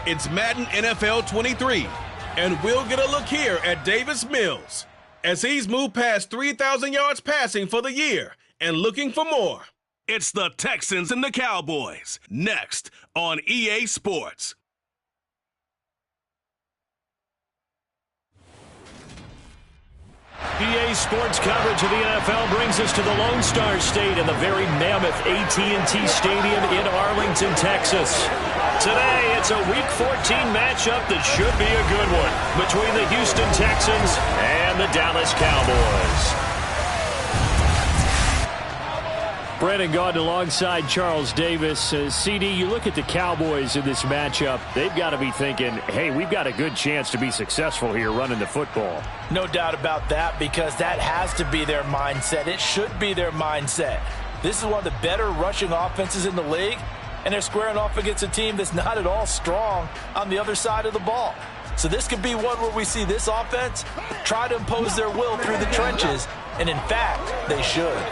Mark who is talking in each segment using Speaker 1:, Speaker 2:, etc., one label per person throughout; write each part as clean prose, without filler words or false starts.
Speaker 1: It's Madden NFL 23, and we'll get a look here at Davis Mills as he's moved past 3,000 yards passing for the year and looking for more. It's the Texans and the Cowboys, next on EA Sports.
Speaker 2: EA Sports coverage of the NFL brings us to the Lone Star State in the very mammoth AT&T Stadium in Arlington, Texas. Today, it's a Week 14 matchup that should be a good one between the Houston Texans and the Dallas Cowboys. Brandon Gaudin alongside Charles Davis. CD, you look at the Cowboys in this matchup, they've got to be thinking, hey, we've got a good chance to be successful here running the football.
Speaker 3: No doubt about that, because that has to be their mindset. It should be their mindset. This is one of the better rushing offenses in the league, and they're squaring off against a team that's not at all strong on the other side of the ball. So this could be one where we see this offense try to impose their will through the trenches, and in fact, they should.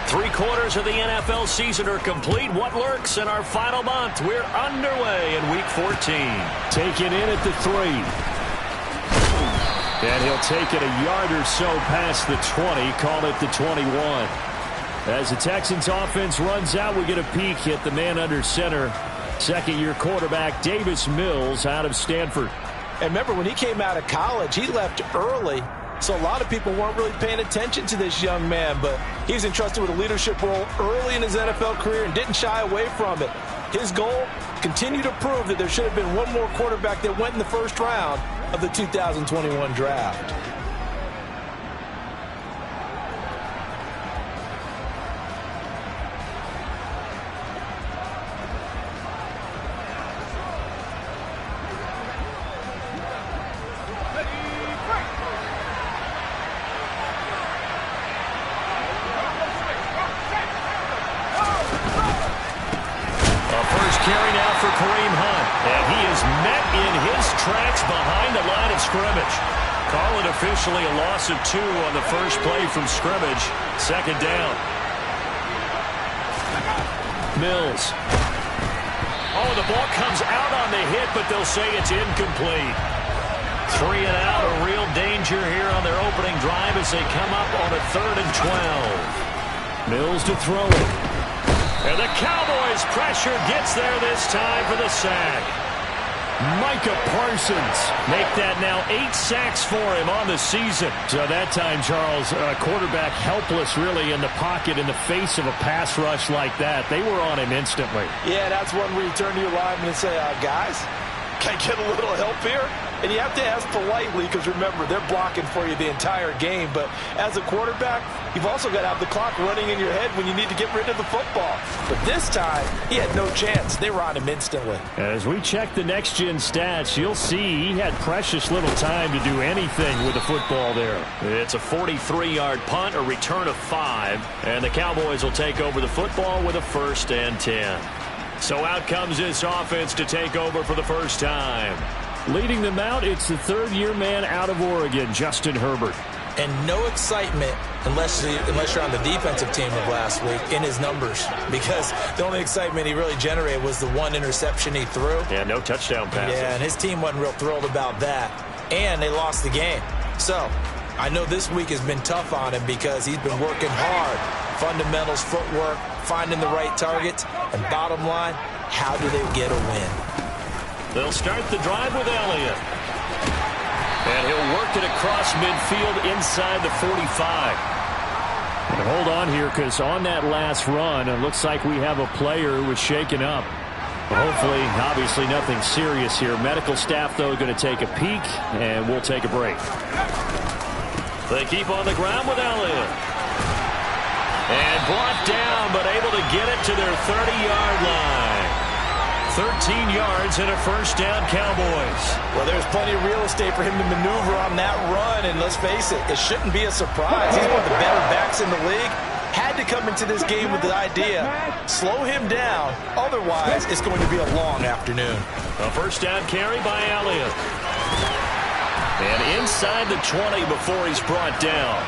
Speaker 2: Three-quarters of the NFL season are complete. What lurks in our final month? We're underway in Week 14. Taken in at the 3. And he'll take it a yard or so past the 20. Call it the 21. As the Texans offense runs out, we get a peek at the man under center. Second-year quarterback Davis Mills out of Stanford.
Speaker 3: And remember, when he came out of college, he left early. So a lot of people weren't really paying attention to this young man, but he was entrusted with a leadership role early in his NFL career and didn't shy away from it. His goal, continue to prove that there should have been one more quarterback that went in the first round of the 2021 draft.
Speaker 2: Officially a loss of 2 on the first play from scrimmage. Second down. Mills. Oh, the ball comes out on the hit, but they'll say it's incomplete. 3 and out, a real danger here on their opening drive as they come up on a 3rd and 12. Mills to throw it. And the Cowboys pressure gets there this time for the sack. Micah Parsons make that now 8 sacks for him on the season. So that time, Charles, quarterback helpless really in the pocket in the face of a pass rush like that. They were on him instantly.
Speaker 3: Yeah, that's one where you turn to your lineman and say, guys, can I get a little help here? And you have to ask politely because, remember, they're blocking for you the entire game. But as a quarterback, you've also got to have the clock running in your head when you need to get rid of the football. But this time, he had no chance. They were on him instantly.
Speaker 2: As we check the next-gen stats, you'll see he had precious little time to do anything with the football there. It's a 43-yard punt, a return of 5, and the Cowboys will take over the football with a 1st and 10. So out comes this offense to take over for the first time. Leading them out, it's the 3rd-year man out of Oregon, Justin Herbert.
Speaker 3: And no excitement unless you're on the defensive team of last week in his numbers, because the only excitement he really generated was the 1 interception he threw.
Speaker 2: Yeah, no touchdown passes.
Speaker 3: Yeah, and his team wasn't real thrilled about that. And they lost the game. So I know this week has been tough on him because he's been working hard. Fundamentals, footwork, finding the right targets. And bottom line, how do they get a win?
Speaker 2: They'll start the drive with Elliott. And he'll work it across midfield inside the 45. And hold on here, because on that last run, it looks like we have a player who was shaken up. Hopefully, obviously nothing serious here. Medical staff, though, going to take a peek, and we'll take a break. They keep on the ground with Elliott. And brought down, but able to get it to their 30-yard line. 13 yards and a first down, Cowboys.
Speaker 3: Well, there's plenty of real estate for him to maneuver on that run, and let's face it, it shouldn't be a surprise. He's one of the better backs in the league. Had to come into this game with the idea, slow him down, otherwise it's going to be a long afternoon.
Speaker 2: A first down carry by Elliott. And inside the 20 before he's brought down.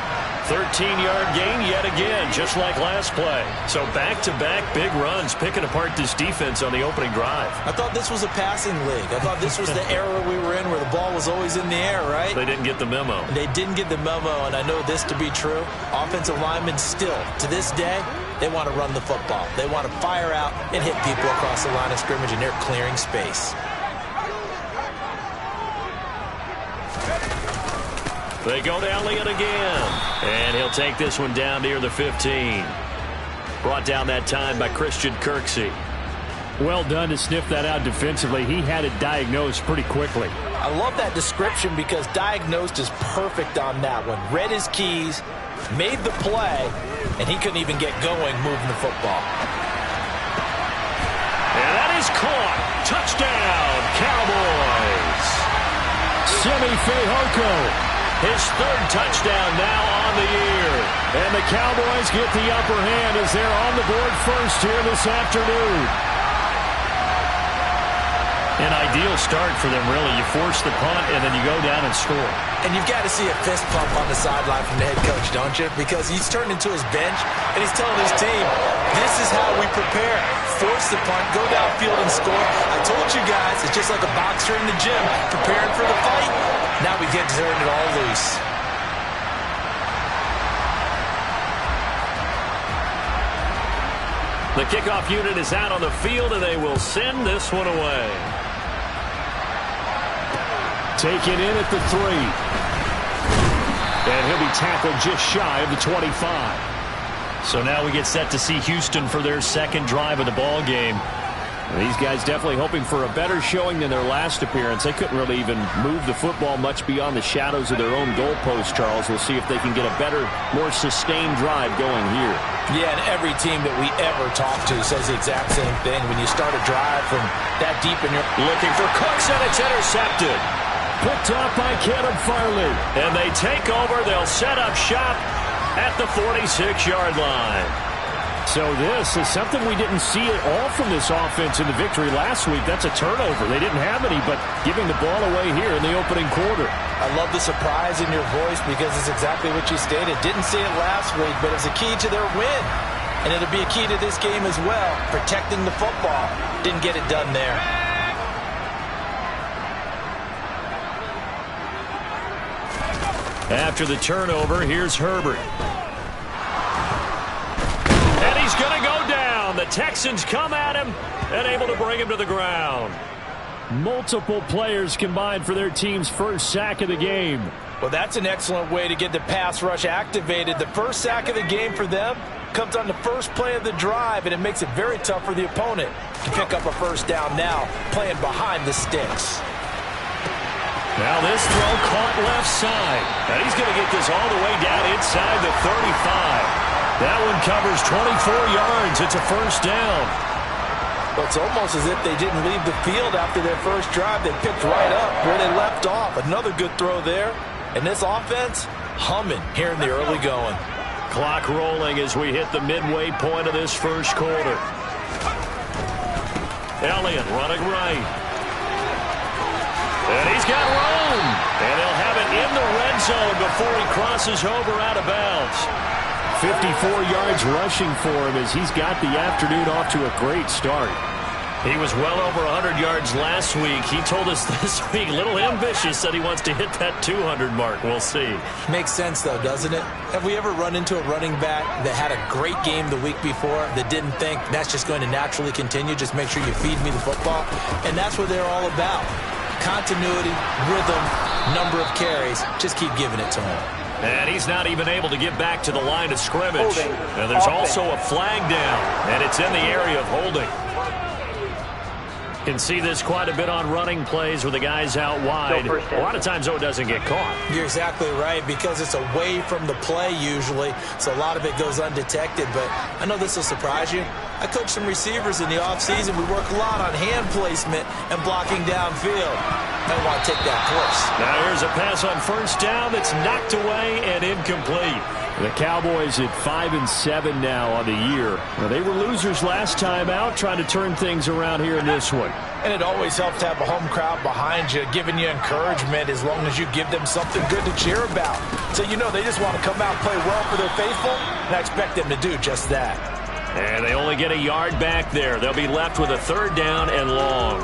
Speaker 2: 13-yard gain yet again, just like last play. So back-to-back big runs, picking apart this defense on the opening drive.
Speaker 3: I thought this was a passing league. I thought this was the era we were in where the ball was always in the air, right?
Speaker 2: They didn't get the memo.
Speaker 3: They didn't get the memo, and I know this to be true. Offensive linemen still, to this day, they want to run the football. They want to fire out and hit people across the line of scrimmage, and they're clearing space.
Speaker 2: They go to Elliott again. And he'll take this one down near the 15. Brought down that time by Christian Kirksey. Well done to sniff that out defensively. He had it diagnosed pretty quickly.
Speaker 3: I love that description because diagnosed is perfect on that one. Read his keys, made the play, and he couldn't even get going moving the football.
Speaker 2: And that is caught. Touchdown, Cowboys. Simi Fehoko. His third touchdown now on the year. And the Cowboys get the upper hand as they're on the board first here this afternoon. An ideal start for them, really. You force the punt, and then you go down and score.
Speaker 3: And you've got to see a fist pump on the sideline from the head coach, don't you? Because he's turned into his bench, and he's telling his team, this is how we prepare. Force the punt, go downfield and score. I told you guys, it's just like a boxer in the gym, preparing for the fight. Now we get to turn it all loose.
Speaker 2: The kickoff unit is out on the field, and they will send this one away. Taken in at the 3. And he'll be tackled just shy of the 25. So now we get set to see Houston for their second drive of the ball game. These guys definitely hoping for a better showing than their last appearance. They couldn't really even move the football much beyond the shadows of their own goalpost, Charles. We'll see if they can get a better, more sustained drive going here.
Speaker 3: Yeah, and every team that we ever talk to says the exact same thing. When you start a drive from that deep in your...
Speaker 2: Looking for Cooks, and it's intercepted. Picked off by Caleb Farley. And they take over. They'll set up shop at the 46-yard line. So this is something we didn't see at all from this offense in the victory last week. That's a turnover. They didn't have any, but giving the ball away here in the opening quarter.
Speaker 3: I love the surprise in your voice because it's exactly what you stated. Didn't see it last week, but it's a key to their win. And it'll be a key to this game as well, protecting the football. Didn't get it done there.
Speaker 2: After the turnover, here's Herbert. He's going to go down. The Texans come at him and able to bring him to the ground. Multiple players combined for their team's first sack of the game.
Speaker 3: Well, that's an excellent way to get the pass rush activated. The first sack of the game for them comes on the first play of the drive, and it makes it very tough for the opponent to pick up a first down now, playing behind the sticks.
Speaker 2: Now this throw caught left side. And he's going to get this all the way down inside the 35. That one covers 24 yards. It's a first down.
Speaker 3: Well, it's almost as if they didn't leave the field after their first drive. They picked right up where they left off. Another good throw there. And this offense, humming here in the early going.
Speaker 2: Clock rolling as we hit the midway point of this first quarter. Elliott running right. And he's got room. And he'll have it in the red zone before he crosses over out of bounds. 54 yards rushing for him as he's got the afternoon off to a great start. He was well over 100 yards last week. He told us this week, a little ambitious, that he wants to hit that 200 mark. We'll see.
Speaker 3: Makes sense, though, doesn't it? Have we ever run into a running back that had a great game the week before that didn't think that's just going to naturally continue? Just make sure you feed me the football. And that's what they're all about. Continuity, rhythm, number of carries. Just keep giving it to him.
Speaker 2: And he's not even able to get back to the line of scrimmage. And there's also a flag down, and it's in the area of holding. Can see this quite a bit on running plays where the guy's out wide. A lot of times, though, it doesn't get caught.
Speaker 3: You're exactly right, because it's away from the play usually, so a lot of it goes undetected. But I know this will surprise you. I coach some receivers in the offseason. We work a lot on hand placement and blocking downfield. I want to take that course.
Speaker 2: Now here's a pass on first down that's knocked away and incomplete. The Cowboys at 5-7 now on the year. Now, they were losers last time out, trying to turn things around here in this one.
Speaker 3: And it always helps to have a home crowd behind you, giving you encouragement as long as you give them something good to cheer about. So you know they just want to come out and play well for their faithful, and I expect them to do just that.
Speaker 2: And they only get a yard back there. They'll be left with a third down and long.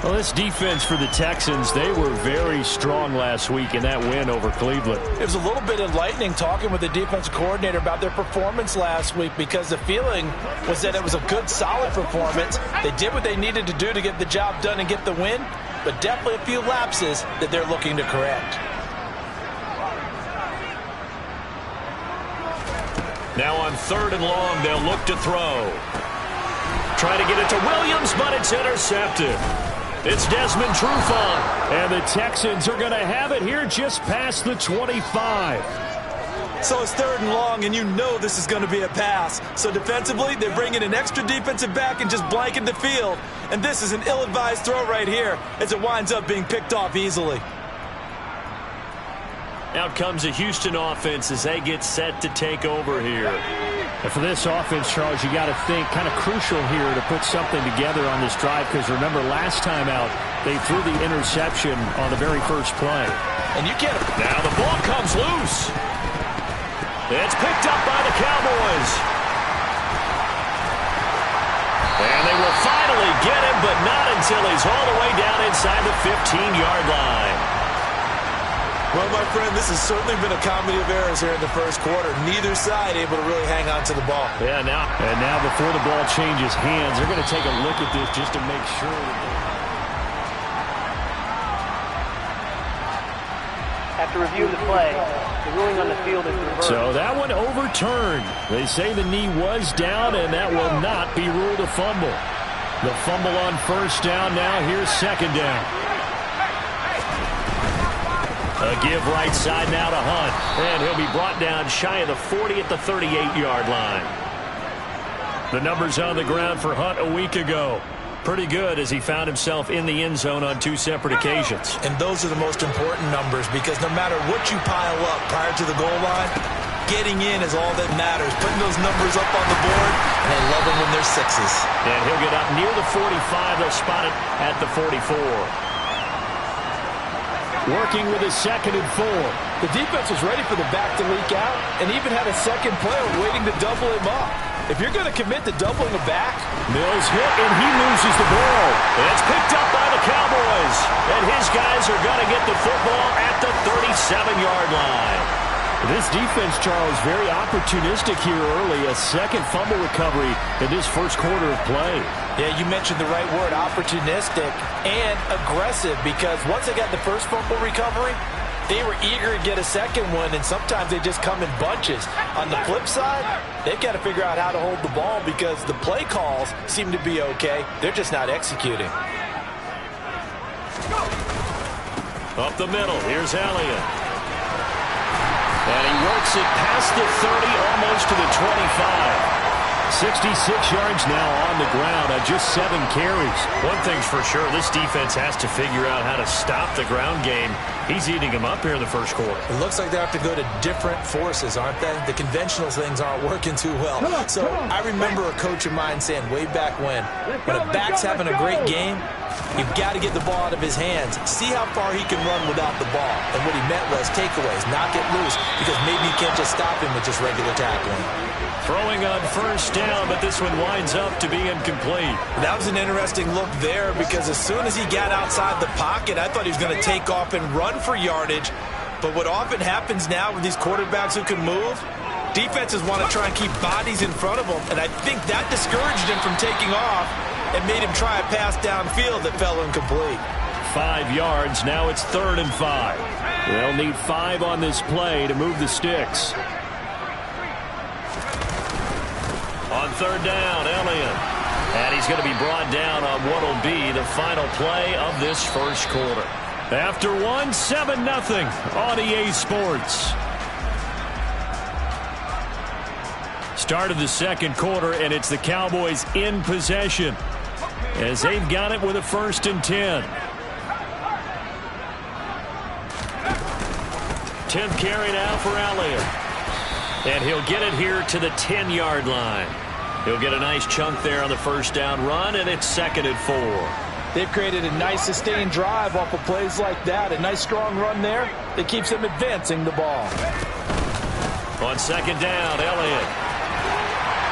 Speaker 2: Well, this defense for the Texans, they were very strong last week in that win over Cleveland.
Speaker 3: It was a little bit enlightening talking with the defensive coordinator about their performance last week, because the feeling was that it was a good, solid performance. They did what they needed to do to get the job done and get the win, but definitely a few lapses that they're looking to correct.
Speaker 2: Now on third and long, they'll look to throw. Try to get it to Williams, but it's intercepted. It's Desmond Trufant.
Speaker 4: And the Texans are going to have it here just past the 25.
Speaker 3: So it's third and long, and you know this is going to be a pass. So defensively, they bring in an extra defensive back and just blanket the field. And this is an ill-advised throw right here as it winds up being picked off easily.
Speaker 2: Out comes the Houston offense as they get set to take over here.
Speaker 4: And for this offense, Charles, you got to think kind of crucial here to put something together on this drive, because remember last time out they threw the interception on the very first play.
Speaker 3: And you can't.
Speaker 2: Now the ball comes loose. It's picked up by the Cowboys. And they will finally get him, but not until he's all the way down inside the 15-yard line.
Speaker 3: Well, my friend, this has certainly been a comedy of errors here in the first quarter. Neither side able to really hang on to the ball.
Speaker 2: Yeah,
Speaker 4: now before the ball changes hands, they're going to take a look at this just to make sure
Speaker 5: After reviewing the play, the ruling on the field is reversed.
Speaker 4: So that one overturned. They say the knee was down, and that will not be ruled a fumble. The fumble on first down. Now here's second down.
Speaker 2: A give right side now to Hunt. And he'll be brought down shy of the 40 at the 38-yard line. The numbers on the ground for Hunt a week ago. Pretty good, as he found himself in the end zone on 2 separate occasions.
Speaker 3: And those are the most important numbers, because no matter what you pile up prior to the goal line, getting in is all that matters. Putting those numbers up on the board, and I love them when they're 6s.
Speaker 2: And he'll get up near the 45. They'll spot it at the 44.
Speaker 4: Working with his 2nd and 4.
Speaker 3: The defense was ready for the back to leak out and even had a second player waiting to double him up. If you're going to commit to doubling a back,
Speaker 4: Mills hit and he loses the ball.
Speaker 2: It's picked up by the Cowboys. And his guys are going to get the football at the 37-yard line.
Speaker 4: This defense, Charles, very opportunistic here early. A second fumble recovery in this first quarter of play.
Speaker 3: Yeah, you mentioned the right word, opportunistic and aggressive, because once they got the first fumble recovery, they were eager to get a second one, and sometimes they just come in bunches. On the flip side, they've got to figure out how to hold the ball, because the play calls seem to be okay. They're just not executing.
Speaker 2: Up the middle, here's Elliott. And he works it past the 30, almost to the 25.
Speaker 4: 66 yards now on the ground on just 7 carries.
Speaker 2: One thing's for sure, this defense has to figure out how to stop the ground game. He's eating them up here in the first quarter.
Speaker 3: It looks like they have to go to different forces, aren't they? The conventional things aren't working too well. So I remember a coach of mine saying way back when a back's having a great game, you've got to get the ball out of his hands. See how far he can run without the ball. And what he meant was takeaways, knock it loose, because maybe you can't just stop him with just regular tackling.
Speaker 2: Throwing on first down, but this one winds up to be incomplete.
Speaker 3: That was an interesting look there, because as soon as he got outside the pocket, I thought he was going to take off and run for yardage. But what often happens now with these quarterbacks who can move, defenses want to try and keep bodies in front of them, and I think that discouraged him from taking off and made him try a pass downfield that fell incomplete.
Speaker 4: 5 yards, now it's 3rd and 5. They'll need 5 on this play to move the sticks.
Speaker 2: On 3rd down, Elliott. And he's going to be brought down on what will be the final play of this first quarter.
Speaker 4: After one, 7-0 on EA Sports. Start of the second quarter, and it's the Cowboys in possession as they've got it with a 1st and 10. 10th carry now for Elliott. And he'll get it here to the 10-yard line. He'll get a nice chunk there on the first down run, and it's 2nd and 4.
Speaker 3: They've created a nice sustained drive off of plays like that. A nice strong run there that keeps them advancing the ball.
Speaker 2: On 2nd down, Elliott.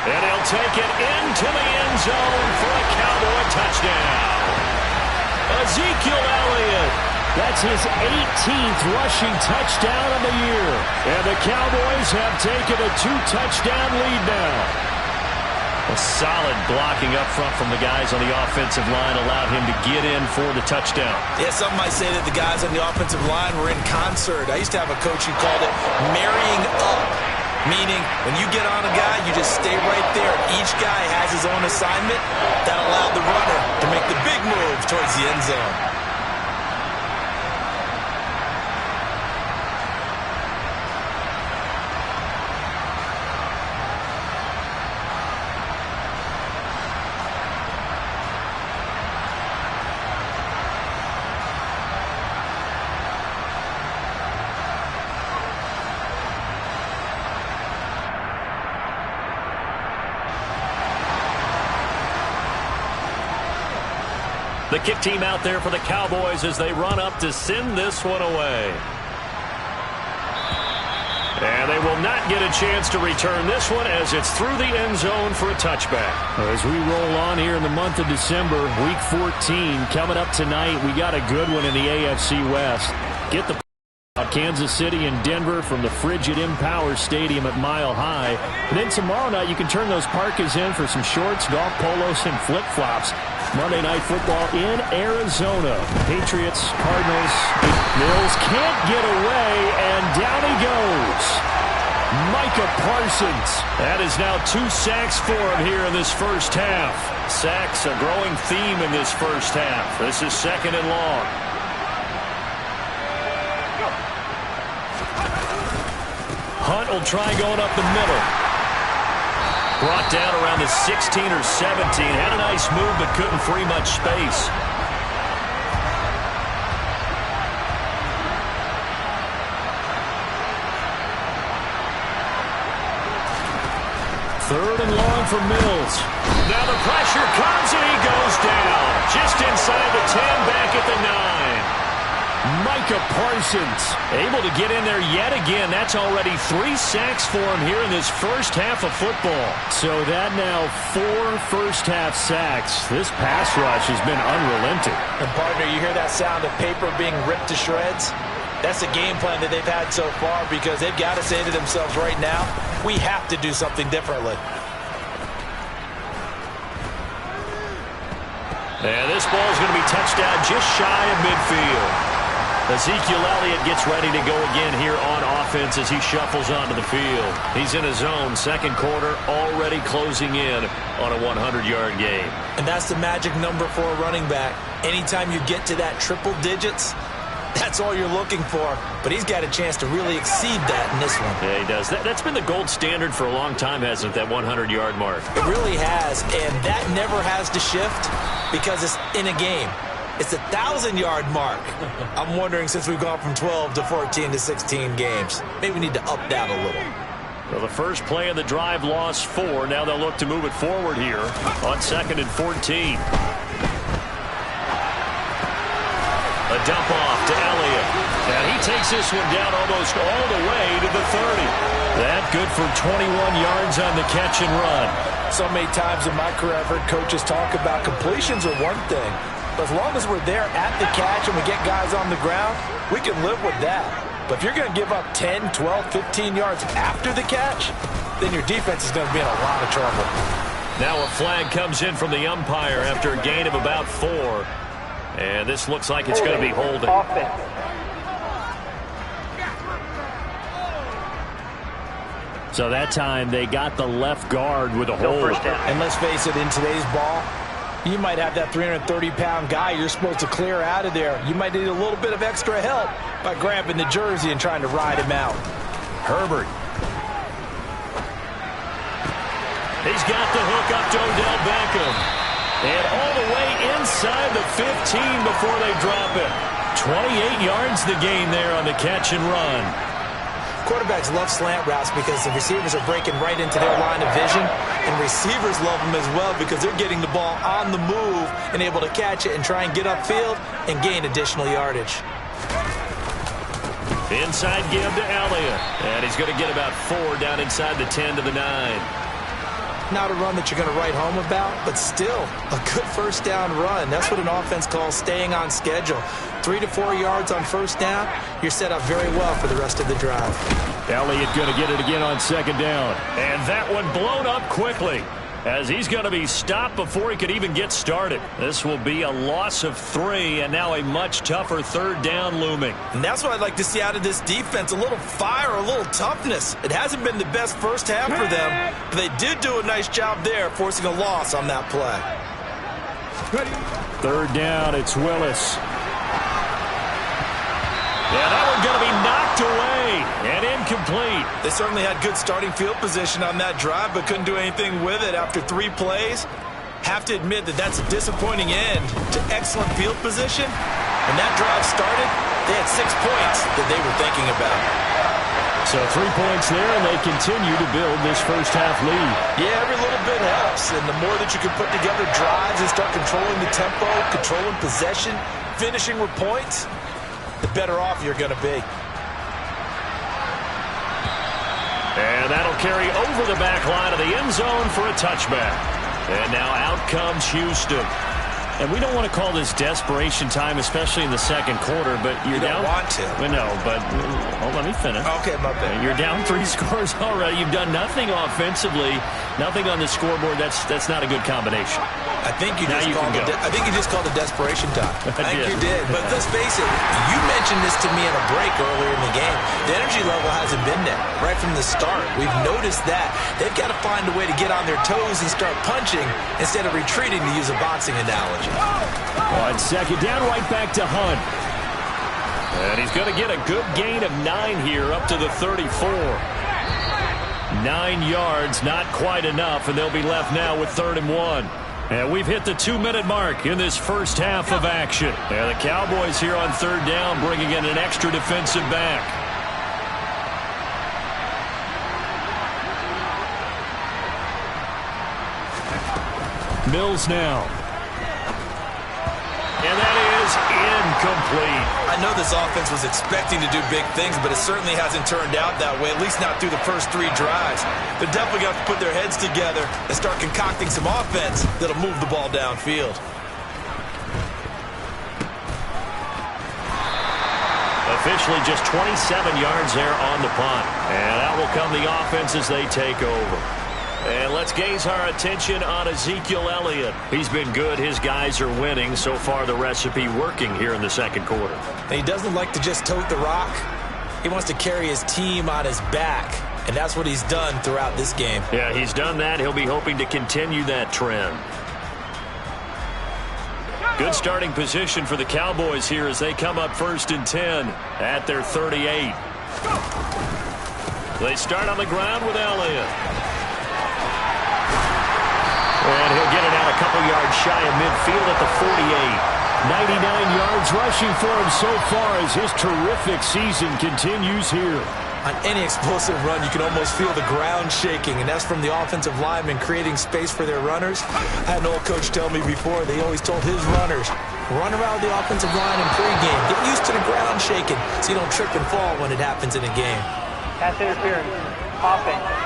Speaker 2: And he'll take it into the end zone for a Cowboy touchdown. Ezekiel Elliott.
Speaker 4: That's his 18th rushing touchdown of the year. And the Cowboys have taken a 2-touchdown lead now.
Speaker 2: A solid blocking up front from the guys on the offensive line allowed him to get in for the touchdown.
Speaker 3: Yeah, some might say that the guys on the offensive line were in concert. I used to have a coach who called it marrying up, meaning when you get on a guy, you just stay right there. Each guy has his own assignment. That allowed the runner to make the big move towards the end zone.
Speaker 2: The kick team out there for the Cowboys as they run up to send this one away. And they will not get a chance to return this one as it's through the end zone for a touchback.
Speaker 4: As we roll on here in the month of December, Week 14 coming up tonight, we got a good one in the AFC West. Get the Kansas City and Denver from the frigid Empower Stadium at Mile High. And then tomorrow night, you can turn those parkas in for some shorts, golf polos, and flip-flops. Monday Night Football in Arizona. Patriots, Cardinals. Mills can't get away, and down he goes. Micah Parsons. That is now 2 sacks for him here in this first half.
Speaker 2: Sacks, a growing theme in this first half. This is 2nd and long.
Speaker 4: Hunt will try going up the middle.
Speaker 2: Brought down around the 16 or 17. Had a nice move, but couldn't free much space.
Speaker 4: Third and long for Mills.
Speaker 2: Now the pressure comes, and he goes down. Just inside the 10, back at the 9.
Speaker 4: Micah Parsons able to get in there yet again. That's already 3 sacks for him here in this first half of football. So that now 4 first-half sacks. This pass rush has been unrelenting.
Speaker 3: And partner, you hear that sound of paper being ripped to shreds? That's the game plan that they've had so far because they've got to say to themselves right now, we have to do something differently.
Speaker 2: And this ball is going to be touched down just shy of midfield. Ezekiel Elliott gets ready to go again here on offense as he shuffles onto the field. He's in his zone, second quarter, already closing in on a 100-yard game.
Speaker 3: And that's the magic number for a running back. Anytime you get to that triple digits, that's all you're looking for. But he's got a chance to really exceed that in this one.
Speaker 2: Yeah, he does. That's been the gold standard for a long time, hasn't it, that 100-yard mark?
Speaker 3: It really has, and that never has to shift because it's in a game. It's a 1,000-yard mark. I'm wondering, since we've gone from 12 to 14 to 16 games, maybe we need to up that a little.
Speaker 2: Well, the first play of the drive lost 4. Now they'll look to move it forward here on 2nd and 14. A dump off to Elliott. And he takes this one down almost all the way to the 30.
Speaker 4: That good for 21 yards on the catch and run.
Speaker 3: So many times in my career, I've heard coaches talk about completions are one thing. But as long as we're there at the catch and we get guys on the ground, we can live with that. But if you're going to give up 10, 12, 15 yards after the catch, then your defense is going to be in a lot of trouble.
Speaker 2: Now a flag comes in from the umpire after a gain of about 4. And this looks like it's going to be holding.
Speaker 4: So that time they got the left guard with a hold.
Speaker 5: First down.
Speaker 3: And let's face it, in today's ball, you might have that 330-pound guy you're supposed to clear out of there. You might need a little bit of extra help by grabbing the jersey and trying to ride him out.
Speaker 4: Herbert. He's got the hook up to Odell Beckham. And all the way inside the 15 before they drop it. 28 yards the gain there on the catch and run.
Speaker 3: Quarterbacks love slant routes because the receivers are breaking right into their line of vision, and receivers love them as well because they're getting the ball on the move and able to catch it and try and get upfield and gain additional yardage.
Speaker 4: Inside give to Elliott, and he's going to get about 4 down inside the 10 to the 9.
Speaker 3: Not a run that you're going to write home about, but still a good first down run. That's what an offense calls staying on schedule. 3 to 4 yards on first down, you're set up very well for the rest of the drive.
Speaker 4: Elliott going to get it again on second down. And that one blown up quickly as he's going to be stopped before he could even get started. This will be a loss of 3, and now a much tougher third down looming.
Speaker 3: And that's what I'd like to see out of this defense, a little fire, a little toughness. It hasn't been the best first half for them, but they did do a nice job there, forcing a loss on that play.
Speaker 4: Third down, it's Willis. Yeah, that one going to be knocked away and incomplete.
Speaker 3: They certainly had good starting field position on that drive, but couldn't do anything with it after 3 plays. Have to admit that that's a disappointing end to excellent field position. When that drive started, they had 6 points that they were thinking about.
Speaker 4: So 3 points there, and they continue to build this first half lead.
Speaker 3: Yeah, every little bit helps, and the more that you can put together drives and start controlling the tempo, controlling possession, finishing with points, the better off you're going to be.
Speaker 4: And that'll carry over the back line of the end zone for a touchback. And now out comes Houston. And we don't want to call this desperation time, especially in the second quarter, but you're down.
Speaker 3: You don't want to.
Speaker 4: Well, no, but let me finish.
Speaker 3: Okay, my bad.
Speaker 4: You're down 3 scores already. You've done nothing offensively, nothing on the scoreboard. That's not a good combination.
Speaker 3: I think you just called it desperation time. I think you did. But let's face it, you mentioned this to me in a break earlier in the game. The energy level hasn't been there right from the start. We've noticed that. They've got to find a way to get on their toes and start punching instead of retreating, to use a boxing analogy.
Speaker 4: On second down, right back to Hunt. And he's going to get a good gain of 9 here up to the 34. 9 yards, not quite enough, and they'll be left now with 3rd and 1. And we've hit the 2-minute mark in this first half of action. And the Cowboys here on 3rd down, bringing in an extra defensive back. Mills now. And that is incomplete.
Speaker 3: I know this offense was expecting to do big things, but it certainly hasn't turned out that way, at least not through the first 3 drives. They're definitely going to have to put their heads together and start concocting some offense that'll move the ball downfield.
Speaker 4: Officially just 27 yards there on the punt. And out will come the offense as they take over. And let's gaze our attention on Ezekiel Elliott. He's been good. His guys are winning. So far, the recipe working here in the second quarter.
Speaker 3: And he doesn't like to just tote the rock. He wants to carry his team on his back. And that's what he's done throughout this game.
Speaker 4: Yeah, he's done that. He'll be hoping to continue that trend. Good starting position for the Cowboys here as they come up 1st and 10 at their 38. They start on the ground with Elliott. And he'll get it out a couple yards shy of midfield at the 48. 99 yards rushing for him so far as his terrific season continues here.
Speaker 3: On any explosive run, you can almost feel the ground shaking, and that's from the offensive linemen creating space for their runners. I had an old coach tell me before, they always told his runners, run around the offensive line in pregame. Get used to the ground shaking so you don't trip and fall when it happens in a game.
Speaker 5: Pass interference. Offense.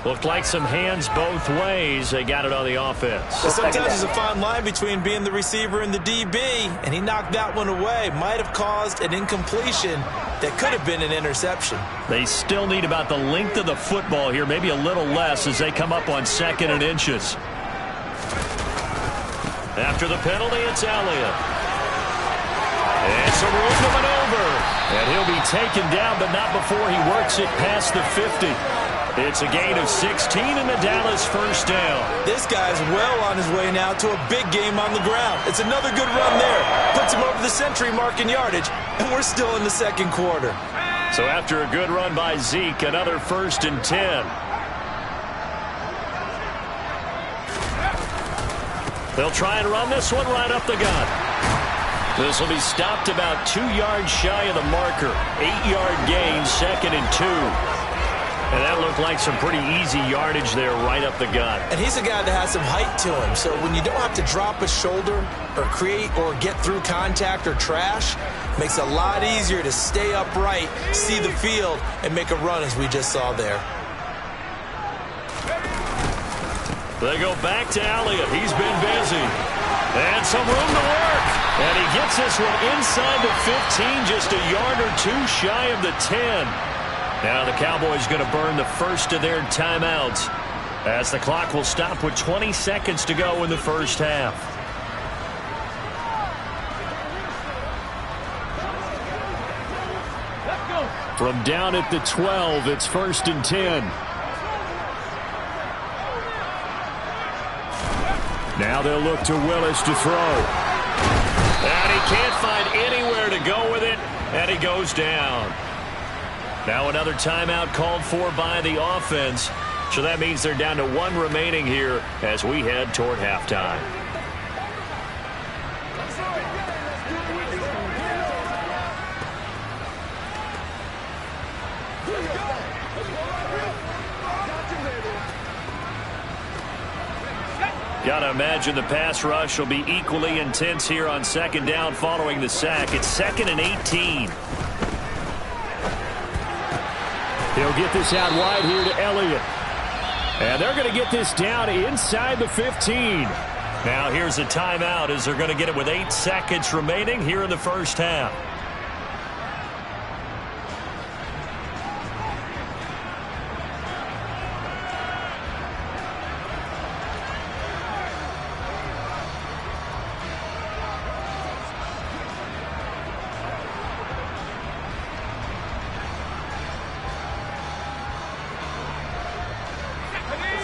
Speaker 4: Looked like some hands both ways. They got it on the offense.
Speaker 3: Sometimes there's a fine line between being the receiver and the DB, and he knocked that one away. Might have caused an incompletion that could have been an interception.
Speaker 4: They still need about the length of the football here, maybe a little less as they come up on 2nd and inches. After the penalty, it's Elliott. And some room to maneuver.
Speaker 2: And he'll be taken down, but not before he works it past the 50. It's a gain of 16 and the Dallas first down.
Speaker 3: This guy's well on his way now to a big game on the ground. It's another good run there. Puts him over the century mark in yardage, and we're still in the second quarter.
Speaker 2: So after a good run by Zeke, another 1st and 10. They'll try and run this one right up the gut. This will be stopped about 2 yards shy of the marker. 8-yard gain, 2nd and 2. And that looked like some pretty easy yardage there right up the gut.
Speaker 3: And he's a guy that has some height to him. So when you don't have to drop a shoulder or create or get through contact or trash, makes it a lot easier to stay upright, see the field, and make a run as we just saw there.
Speaker 2: They go back to Elliott. He's been busy. And some room to work. And he gets this one inside the 15, just a yard or 2 shy of the 10. Now the Cowboys going to burn the first of their timeouts as the clock will stop with 20 seconds to go in the first half.
Speaker 4: From down at the 12, it's 1st and 10. Now they'll look to Willis to throw.
Speaker 2: And he can't find anywhere to go with it, and he goes down. Now another timeout called for by the offense. So that means they're down to 1 remaining here as we head toward halftime. Gotta imagine the pass rush will be equally intense here on 2nd down following the sack. It's 2nd and 18.
Speaker 4: He'll get this out wide here to Elliott. And they're going to get this down inside the 15.
Speaker 2: Now here's a timeout as they're going to get it with 8 seconds remaining here in the first half.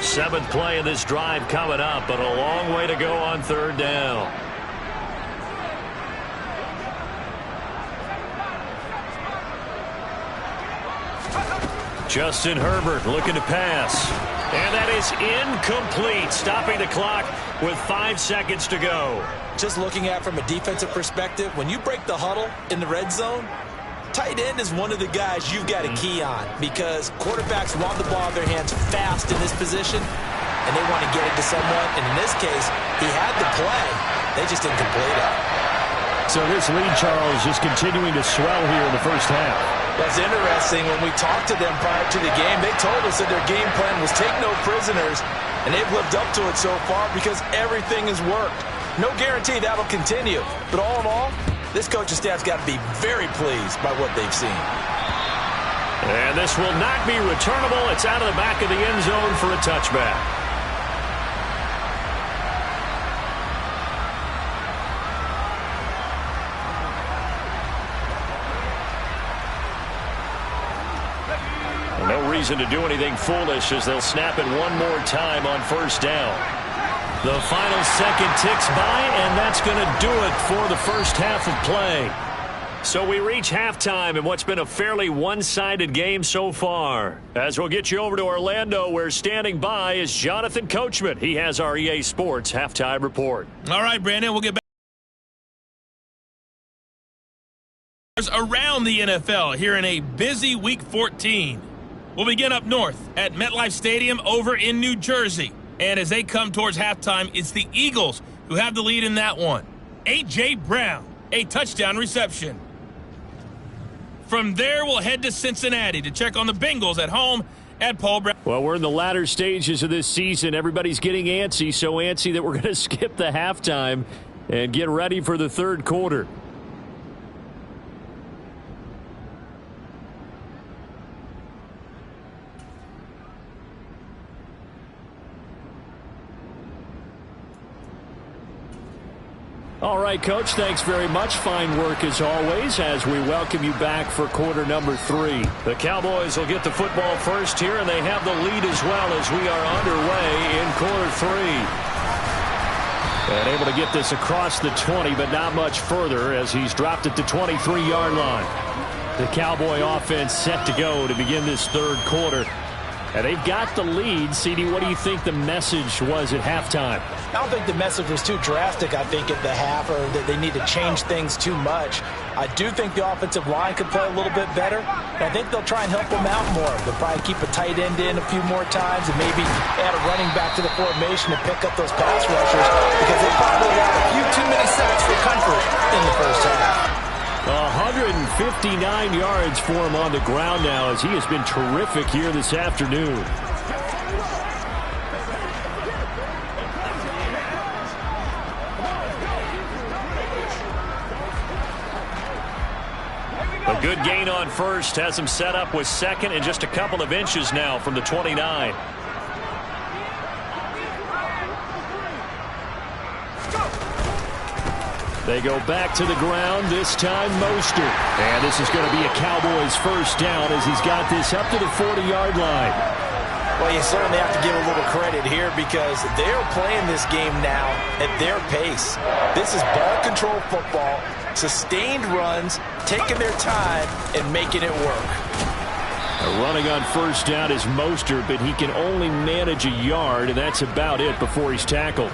Speaker 2: Seventh play of this drive coming up, but a long way to go on 3rd down. Justin Herbert looking to pass. And that is incomplete, stopping the clock with 5 seconds to go.
Speaker 3: Just looking at it from a defensive perspective, when you break the huddle in the red zone, tight end is one of the guys you've got to key on because quarterbacks want the ball in their hands fast in this position, and they want to get it to someone. And in this case, he had the play. They just didn't complete it.
Speaker 4: So this lead, Charles, just continuing to swell here in the first half.
Speaker 3: That's interesting. When we talked to them prior to the game, they told us that their game plan was take no prisoners, and they've lived up to it so far because everything has worked. No guarantee that'll continue, but all in all, this coaching staff's got to be very pleased by what they've seen.
Speaker 2: And this will not be returnable. It's out of the back of the end zone for a touchback. And no reason to do anything foolish as they'll snap it one more time on 1st down. The final second ticks by, and that's going to do it for the first half of play. So we reach halftime in what's been a fairly one-sided game so far. As we'll get you over to Orlando, where standing by is Jonathan Coachman. He has our EA Sports halftime report.
Speaker 6: All right, Brandon, we'll get back around the NFL here in a busy Week 14. We'll begin up north at MetLife Stadium over in New Jersey. And as they come towards halftime, it's the Eagles who have the lead in that one. A.J. Brown, a touchdown reception. From there, we'll head to Cincinnati to check on the Bengals at home at Paul Brown.
Speaker 4: Well, we're in the latter stages of this season. Everybody's getting antsy, so antsy that we're going to skip the halftime and get ready for the 3rd quarter. All right, Coach, thanks very much. Fine work as always as we welcome you back for quarter number 3.
Speaker 2: The Cowboys will get the football first here, and they have the lead as well as we are underway in quarter 3.
Speaker 4: And able to get this across the 20, but not much further as he's dropped it to 23-yard line. The Cowboy offense set to go to begin this third quarter. And they've got the lead. CD, what do you think the message was at halftime?
Speaker 3: I don't think the message was too drastic, I think, at the half, or that they need to change things too much. I do think the offensive line could play a little bit better, and I think they'll try and help them out more. They'll probably keep a tight end in a few more times and maybe add a running back to the formation to pick up those pass rushers, because they probably got a few too many sacks for comfort in the first half.
Speaker 4: 159 yards for him on the ground now as he has been terrific here this afternoon.
Speaker 2: A good gain on first has him set up with second and just a couple of inches now from the 29.
Speaker 4: They go back to the ground, this time Mostert. And this is going to be a Cowboys first down as he's got this up to the 40-yard line.
Speaker 3: Well, you certainly have to give a little credit here because they're playing this game now at their pace. This is ball control football, sustained runs, taking their time and making it work.
Speaker 4: Running on first down is Mostert, but he can only manage a yard, and that's about it before he's tackled.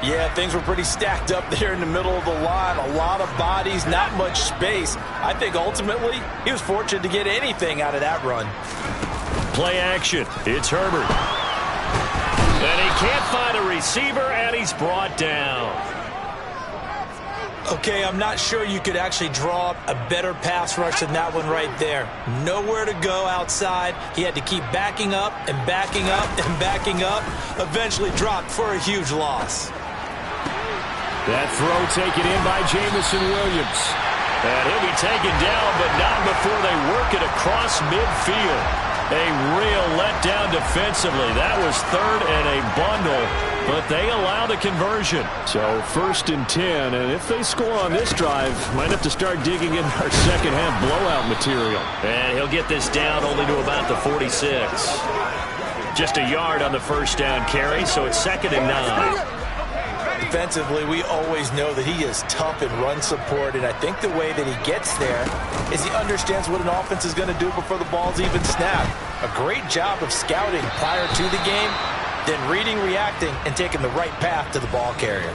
Speaker 3: Yeah, things were pretty stacked up there in the middle of the line. A lot of bodies, not much space. I think ultimately he was fortunate to get anything out of that run.
Speaker 2: Play action. It's Herbert. And he can't find a receiver, and he's brought down.
Speaker 3: Okay, I'm not sure you could actually draw up a better pass rush than that one right there. Nowhere to go outside. He had to keep backing up and backing up and backing up. Eventually dropped for a huge loss.
Speaker 4: That throw taken in by Jamison Williams.
Speaker 2: And he'll be taken down, but not before they work it across midfield. A real letdown defensively. That was third and a bundle, but they allow the conversion.
Speaker 4: So 1st and 10, and if they score on this drive, might have to start digging in our second half blowout material.
Speaker 2: And he'll get this down only to about the 46. Just a yard on the first down carry, so it's 2nd and 9.
Speaker 3: Defensively, we always know that he is tough in run support, and I think the way that he gets there is he understands what an offense is going to do before the ball's even snapped. A great job of scouting prior to the game, then reading, reacting, and taking the right path to the ball carrier.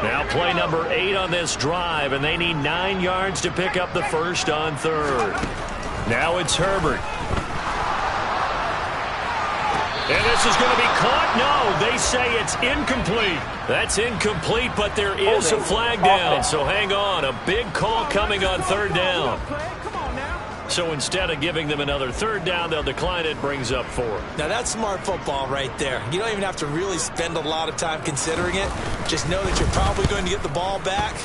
Speaker 2: Now play number 8 on this drive, and they need 9 yards to pick up the first on third. Now it's Herbert. And this is going to be caught. No, they say it's incomplete. That's incomplete, but there is a flag down. So hang on. A big call coming on third down. So instead of giving them another third down, they'll decline it, brings up 4.
Speaker 3: Now that's smart football right there. You don't even have to really spend a lot of time considering it. Just know that you're probably going to get the ball back.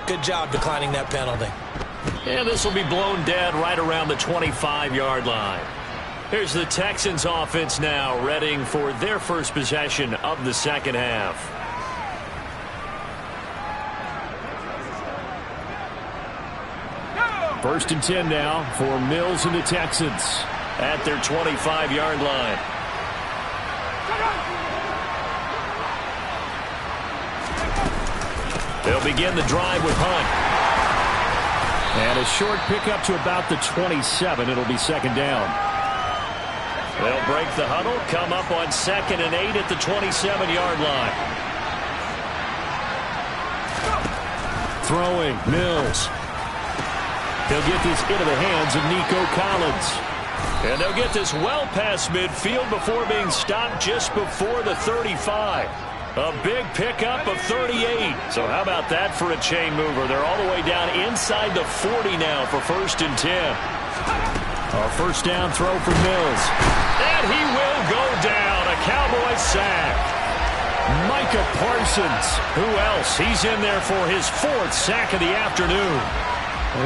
Speaker 3: Good job declining that penalty.
Speaker 2: And this will be blown dead right around the 25-yard line. Here's the Texans offense now, readying for their first possession of the second half.
Speaker 4: First and 10 now for Mills and the Texans
Speaker 2: at their 25-yard line. They'll begin the drive with Hunt.
Speaker 4: And a short pickup to about the 27. It'll be 2nd down.
Speaker 2: They'll break the huddle, come up on 2nd and 8 at the 27-yard line.
Speaker 4: Throwing, Mills. He'll get this into the hands of Nico Collins.
Speaker 2: And they'll get this well past midfield before being stopped just before the 35. A big pickup of 38. So how about that for a chain mover? They're all the way down inside the 40 now for 1st and 10.
Speaker 4: A first down throw for Mills.
Speaker 2: And he will go down. A Cowboy sack.
Speaker 4: Micah Parsons.
Speaker 2: Who else? He's in there for his 4th sack of the afternoon.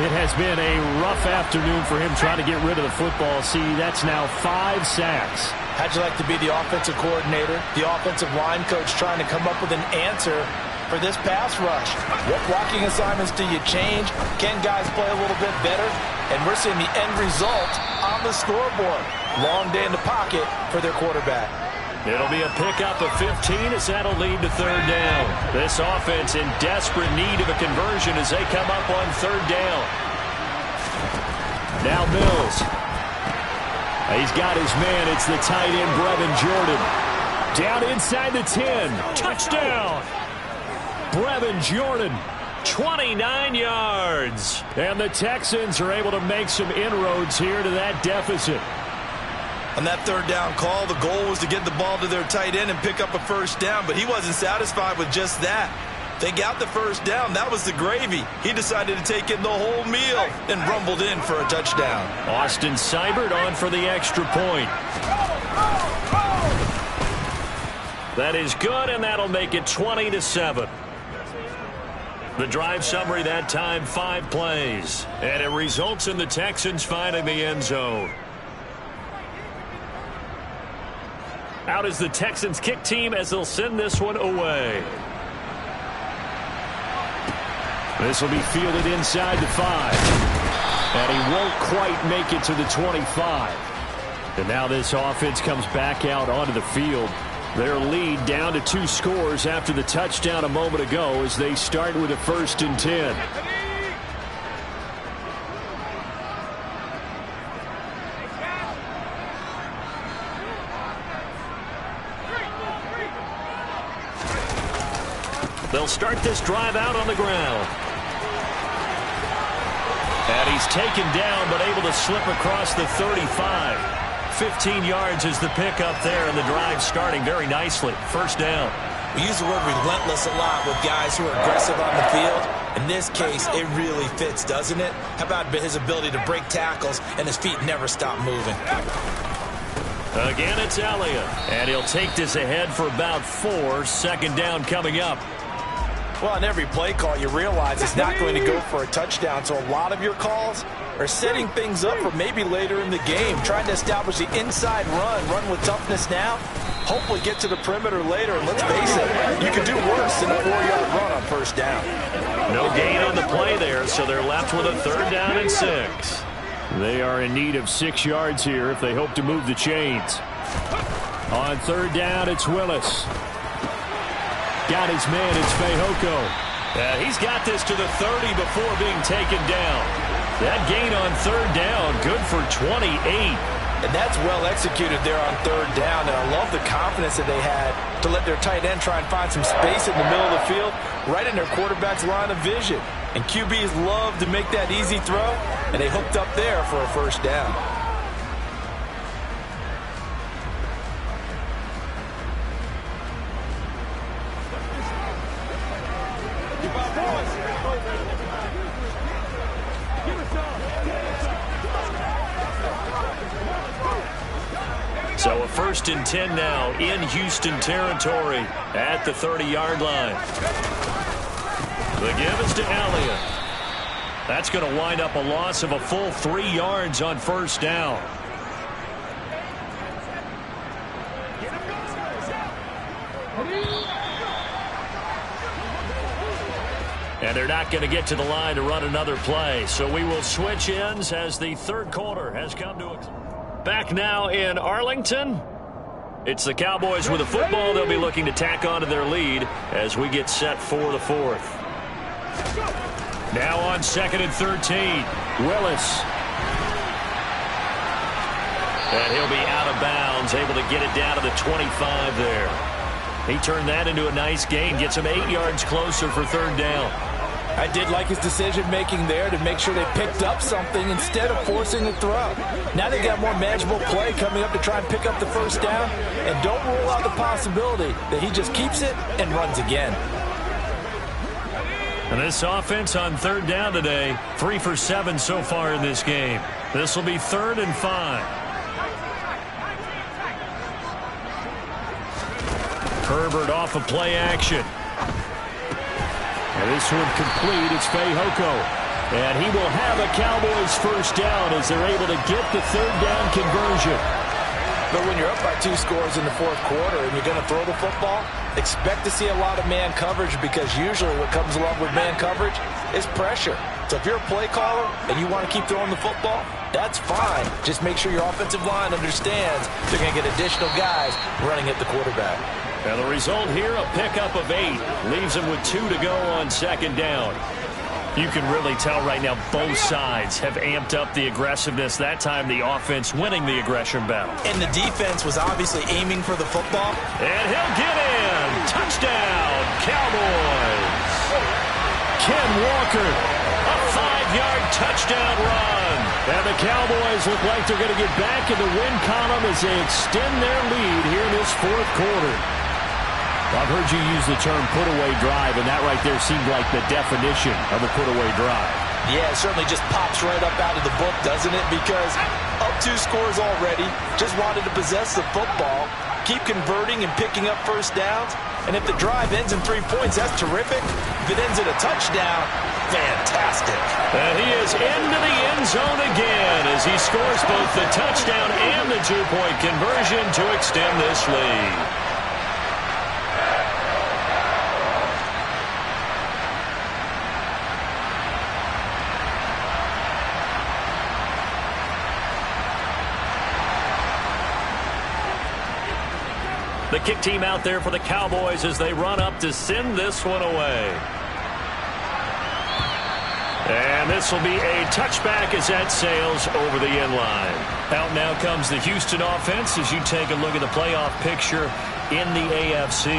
Speaker 4: It has been a rough afternoon for him trying to get rid of the football. See, that's now 5 sacks.
Speaker 3: How'd you like to be the offensive coordinator, the offensive line coach trying to come up with an answer for this pass rush. What blocking assignments do you change? Can guys play a little bit better? And we're seeing the end result on the scoreboard. Long day in the pocket for their quarterback.
Speaker 4: It'll be a pickup of 15 as that'll lead to third down. This offense in desperate need of a conversion as they come up on third down. Now Mills. He's got his man. It's the tight end, Brevin Jordan. Down inside the 10. Touchdown. Brevin Jordan. 29 yards. And the Texans are able to make some inroads here to that deficit.
Speaker 3: On that third down call, the goal was to get the ball to their tight end and pick up a first down, but he wasn't satisfied with just that. They got the first down. That was the gravy. He decided to take in the whole meal and rumbled in for a touchdown.
Speaker 4: Austin Seibert on for the extra point. That is good, and that'll make it 20-7. The drive summary that time, 5 plays. And it results in the Texans finding the end zone. Out is the Texans kick team as they'll send this one away. This will be fielded inside the 5. And he won't quite make it to the 25. And now this offense comes back out onto the field. Their lead down to 2 scores after the touchdown a moment ago as they start with a 1st and 10. They'll start this drive out on the ground. And he's taken down but able to slip across the 35. 15 yards is the pickup there, and the drive starting very nicely. First down.
Speaker 3: We use the word relentless a lot with guys who are aggressive on the field. In this case, it really fits, doesn't it? How about his ability to break tackles and his feet never stop moving?
Speaker 4: Again, it's Elliott. And he'll take this ahead for about 4. Second down coming up.
Speaker 3: Well, on every play call, you realize it's not going to go for a touchdown, so a lot of your calls are setting things up for maybe later in the game, trying to establish the inside run with toughness now, hopefully get to the perimeter later, and let's face it, you could do worse than a 4-yard run on first down.
Speaker 4: No gain on the play there, so they're left with a 3rd down and 6. They are in need of 6 yards here if they hope to move the chains. On 3rd down, it's Willis. Got his man, it's Fehoko.
Speaker 2: He's got this to the 30 before being taken down. That gain on 3rd down, good for 28.
Speaker 3: And that's well executed there on 3rd down, and I love the confidence that they had to let their tight end try and find some space in the middle of the field, right in their quarterback's line of vision. And QBs love to make that easy throw, and they hooked up there for a first down.
Speaker 2: So a 1st and 10 now in Houston territory at the 30-yard line. The give is to Elliott. That's going to wind up a loss of a full 3 yards on first down. And they're not going to get to the line to run another play. So we will switch ends as the 3rd quarter has come to a... Back now in Arlington. It's the Cowboys with the football. They'll be looking to tack on to their lead as we get set for the 4th. Now on 2nd and 13. Willis. And he'll be out of bounds, able to get it down to the 25 there. He turned that into a nice gain, gets him 8 yards closer for 3rd down.
Speaker 3: I did like his decision-making there to make sure they picked up something instead of forcing the throw. Now they got more manageable play coming up to try and pick up the first down, and don't rule out the possibility that he just keeps it and runs again.
Speaker 2: And this offense on 3rd down today, 3 for 7 so far in this game. This will be 3rd and 5. Herbert off of play action.
Speaker 4: And this one complete. It's Fehoko. And he will have a Cowboys first down as they're able to get the 3rd down conversion.
Speaker 3: But when you're up by 2 scores in the fourth quarter and you're going to throw the football, expect to see a lot of man coverage, because usually what comes along with man coverage is pressure. So if you're a play caller and you want to keep throwing the football, that's fine. Just make sure your offensive line understands they're going to get additional guys running at the quarterback.
Speaker 4: And the result here, a pickup of 8. Leaves them with 2 to go on second down. You can really tell right now both sides have amped up the aggressiveness. That time the offense winning the aggression battle.
Speaker 3: And the defense was obviously aiming for the football.
Speaker 4: And he'll get in. Touchdown, Cowboys. Ken Walker, a 5-yard touchdown run. And the Cowboys look like they're going to get back in the win column as they extend their lead here in this fourth quarter. I've heard you use the term put-away drive, and that right there seemed like the definition of a put-away drive.
Speaker 3: Yeah, it certainly just pops right up out of the book, doesn't it? Because up 2 scores already, just wanted to possess the football, keep converting and picking up first downs. And if the drive ends in 3 points, that's terrific. If it ends in a touchdown, fantastic.
Speaker 4: And he is into the end zone again as he scores both the touchdown and the 2-point conversion to extend this lead. The kick team out there for the Cowboys as they run up to send this one away. And this will be a touchback as that sails over the end line. Out now comes the Houston offense as you take a look at the playoff picture in the AFC.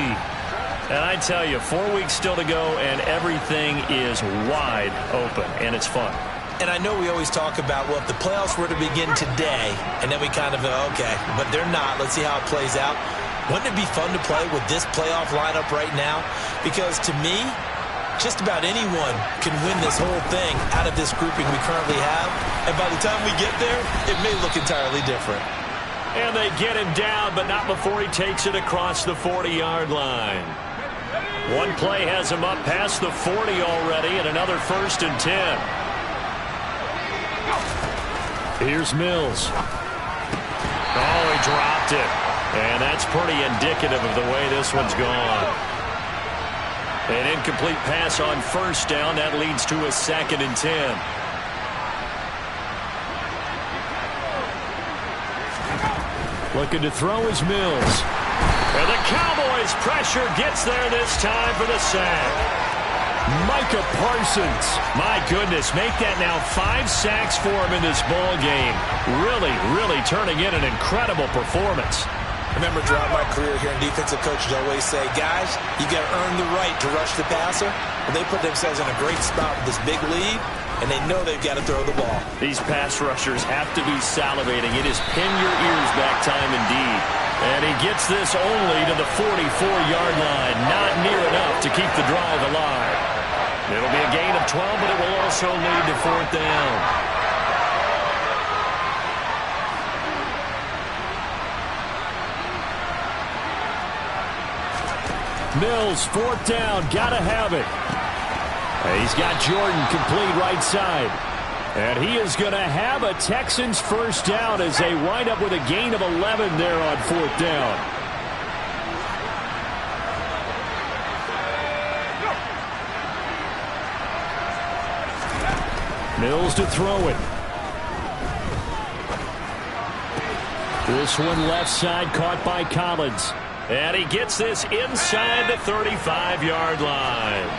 Speaker 4: And I tell you, 4 weeks still to go, and everything is wide open, and it's fun.
Speaker 3: And I know we always talk about, well, if the playoffs were to begin today, and then we kind of go, okay, but they're not. Let's see how it plays out. Wouldn't it be fun to play with this playoff lineup right now? Because to me, just about anyone can win this whole thing out of this grouping we currently have. And by the time we get there, it may look entirely different.
Speaker 4: And they get him down, but not before he takes it across the 40-yard line. One play has him up past the 40 already, and another 1st and 10. Here's Mills. Oh, he dropped it. And that's pretty indicative of the way this one's gone. An incomplete pass on 1st down. That leads to a 2nd and 10. Looking to throw is Mills. And the Cowboys' pressure gets there this time for the sack. Micah Parsons. My goodness, make that now 5 sacks for him in this ball game. Really turning in an incredible performance.
Speaker 3: I remember throughout my career here in defensive coaches always say, guys, you got to earn the right to rush the passer. And they put themselves in a great spot with this big lead, and they know they've got to throw the ball.
Speaker 4: These pass rushers have to be salivating. It is pin your ears back time indeed. And he gets this only to the 44-yard line. Not near enough to keep the drive alive. It'll be a gain of 12, but it will also lead to 4th down. Mills, 4th down, gotta have it. He's got Jordan complete right side. And he is going to have a Texans 1st down as they wind up with a gain of 11 there on 4th down. Mills to throw it. This one left side caught by Collins. And he gets this inside the 35-yard line.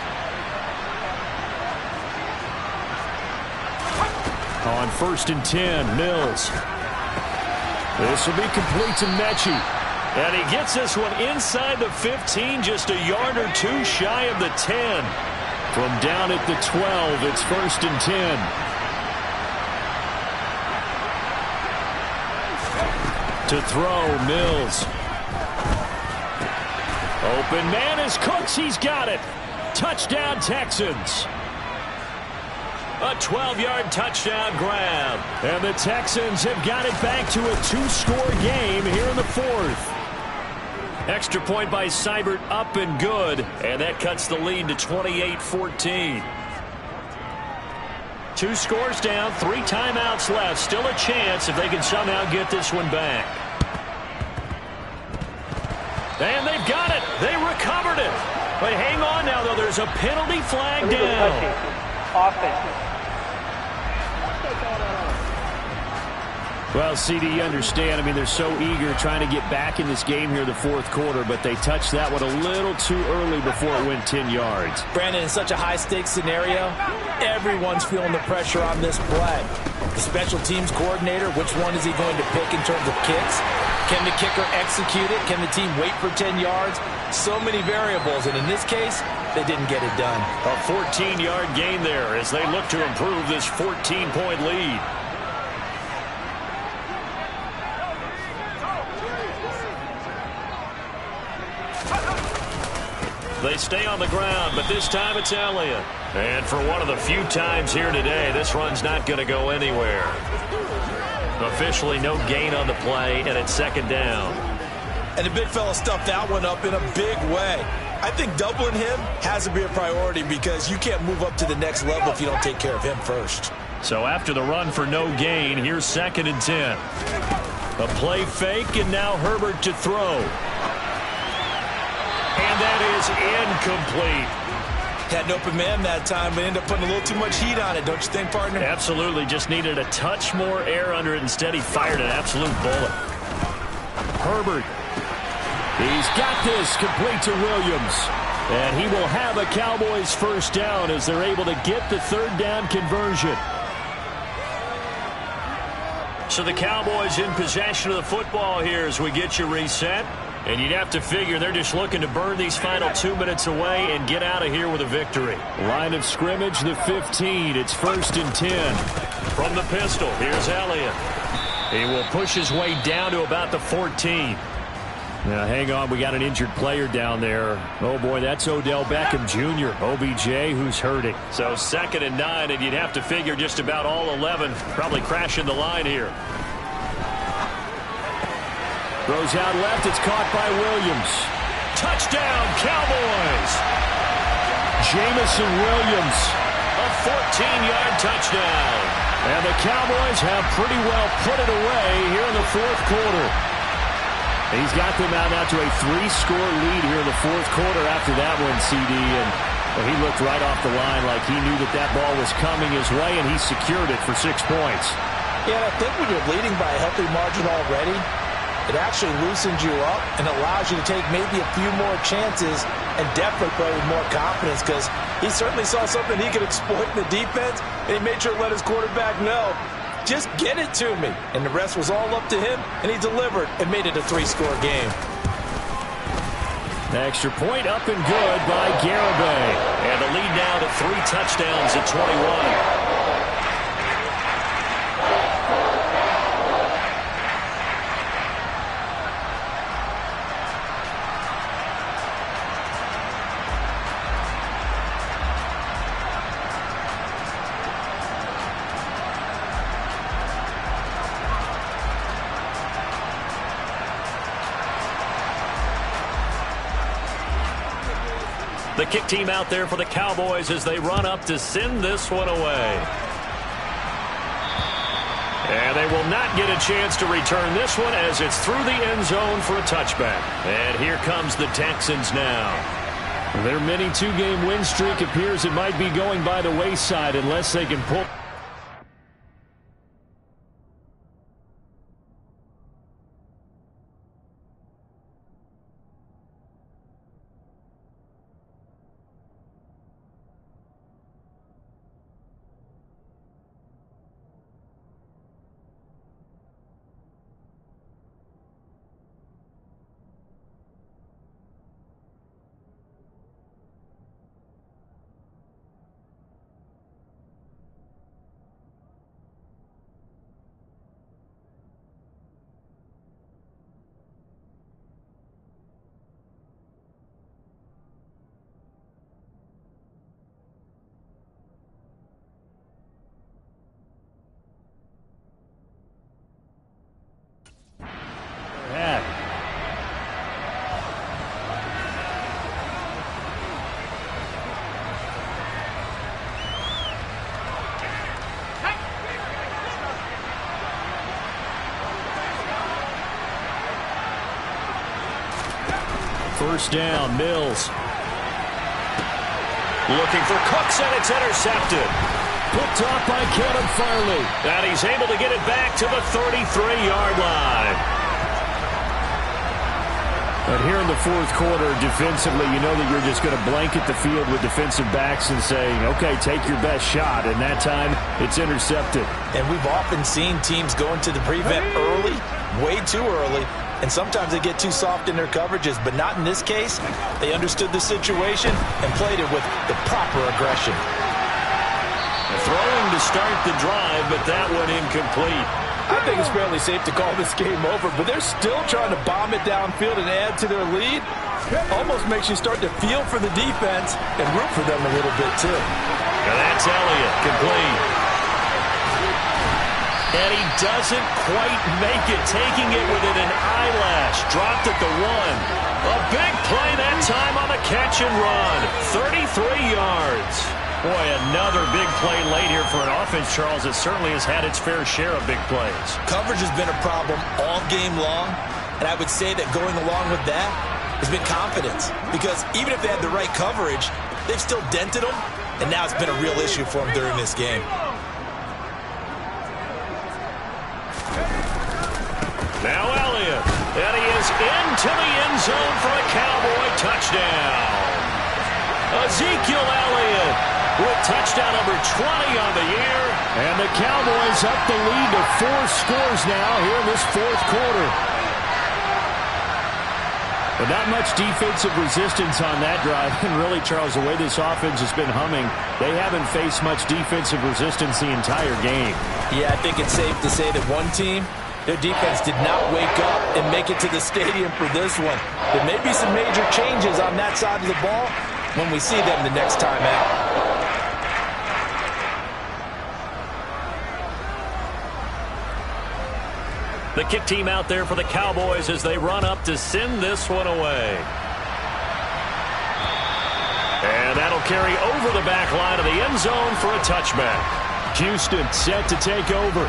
Speaker 4: On 1st and 10, Mills. This will be complete to Mechie. And he gets this one inside the 15, just a yard or 2 shy of the 10. From down at the 12, it's 1st and 10. To throw, Mills. Open man is Cooks. He's got it. Touchdown, Texans. A 12-yard touchdown grab. And the Texans have got it back to a 2-score game here in the 4th. Extra point by Seibert up and good. And that cuts the lead to 28-14. 2 scores down, 3 timeouts left. Still a chance if they can somehow get this one back.
Speaker 2: And they've got it. They recovered it. But hang on now, though. There's a penalty flag down.
Speaker 5: Offense.
Speaker 4: Well, CD, you understand. I mean, they're so eager trying to get back in this game here in the fourth quarter, but they touched that one a little too early before it went 10 yards.
Speaker 3: Brandon, in such a high-stakes scenario, everyone's feeling the pressure on this play. The special teams coordinator, which one is he going to pick in terms of kicks? Can the kicker execute it? Can the team wait for 10 yards? So many variables, and in this case, they didn't get it done.
Speaker 2: A 14-yard gain there as they look to improve this 14-point lead. They stay on the ground, but this time it's Elliott. And for one of the few times here today, this run's not going to go anywhere. Officially no gain on the play, and it's second down.
Speaker 3: And the big fella stuffed that one up in a big way. I think doubling him has to be a priority because you can't move up to the next level if you don't take care of him first.
Speaker 2: So after the run for no gain, here's 2nd and 10. A play fake, and now Herbert to throw. And that is incomplete.
Speaker 3: Had an open man that time, but ended up putting a little too much heat on it, don't you think, partner?
Speaker 2: Absolutely. Just needed a touch more air under it. Instead, he fired an absolute bullet.
Speaker 4: Herbert. He's got this complete to Williams. And he will have a Cowboys first down as they're able to get the third down conversion.
Speaker 2: So the Cowboys in possession of the football here as we get you reset. And you'd have to figure they're just looking to burn these final 2 minutes away and get out of here with a victory.
Speaker 4: Line of scrimmage, the 15. It's 1st and 10.
Speaker 2: From the pistol, here's Elliott. He will push his way down to about the 14.
Speaker 4: Now, hang on. We got an injured player down there. Oh, boy, that's Odell Beckham Jr., OBJ, who's hurting.
Speaker 2: So 2nd and 9, and you'd have to figure just about all 11 probably crashing the line here.
Speaker 4: Throws out left. It's caught by Williams.
Speaker 2: Touchdown, Cowboys!
Speaker 4: Jamison Williams.
Speaker 2: A 14-yard touchdown.
Speaker 4: And the Cowboys have pretty well put it away here in the fourth quarter. He's got them out now to a 3-score lead here in the fourth quarter after that one, CD. And well, he looked right off the line like he knew that that ball was coming his way, and he secured it for 6 points.
Speaker 3: Yeah, I think when you're leading by a healthy margin already, it actually loosens you up and allows you to take maybe a few more chances and definitely play with more confidence because he certainly saw something he could exploit in the defense, and he made sure to let his quarterback know, just get it to me. And the rest was all up to him, and he delivered and made it a 3-score game.
Speaker 4: Extra point up and good by Garibay.
Speaker 2: And the lead now to 3 touchdowns at 21. The kick team out there for the Cowboys as they run up to send this one away. And they will not get a chance to return this one as it's through the end zone for a touchback. And here comes the Texans now.
Speaker 4: Their mini 2-game win streak appears it might be going by the wayside unless they can pull. first down. Mills.
Speaker 2: Looking for Cooks, and it's intercepted.
Speaker 4: Picked off by Caleb Farley.
Speaker 2: And he's able to get it back to the 33-yard line.
Speaker 4: But here in the fourth quarter, defensively, you know that you're just going to blanket the field with defensive backs and say, okay, take your best shot. And that time, it's intercepted.
Speaker 3: And we've often seen teams go into the prevent early, way too early, and sometimes they get too soft in their coverages, but not in this case. They understood the situation and played it with the proper aggression.
Speaker 2: Throwing to start the drive, but that one incomplete.
Speaker 3: I think it's fairly safe to call this game over, but they're still trying to bomb it downfield and add to their lead. Almost makes you start to feel for the defense and root for them a little bit, too.
Speaker 2: And that's Elliott, complete. And he doesn't quite make it, taking it within an eyelash. Dropped at the 1. A big play that time on the catch and run. 33 yards. Boy, another big play late here for an offense, Charles, that certainly has had its fair share of big plays.
Speaker 3: Coverage has been a problem all game long, and I would say that going along with that has been confidence. Because even if they had the right coverage, they've still dented them, and now it's been a real issue for them during this game.
Speaker 2: Now Elliott, and he is into the end zone for a Cowboy touchdown. Ezekiel Elliott with touchdown number 20 on the year.
Speaker 4: And the Cowboys up the lead to 4 scores now here in this fourth quarter. But not much defensive resistance on that drive. And really, Charles, the way this offense has been humming, they haven't faced much defensive resistance the entire game.
Speaker 3: Yeah, I think it's safe to say that one team, their defense did not wake up and make it to the stadium for this one. There may be some major changes on that side of the ball when we see them the next time out.
Speaker 2: The kick team out there for the Cowboys as they run up to send this one away. And that'll carry over the back line of the end zone for a touchback.
Speaker 4: Houston set to take over.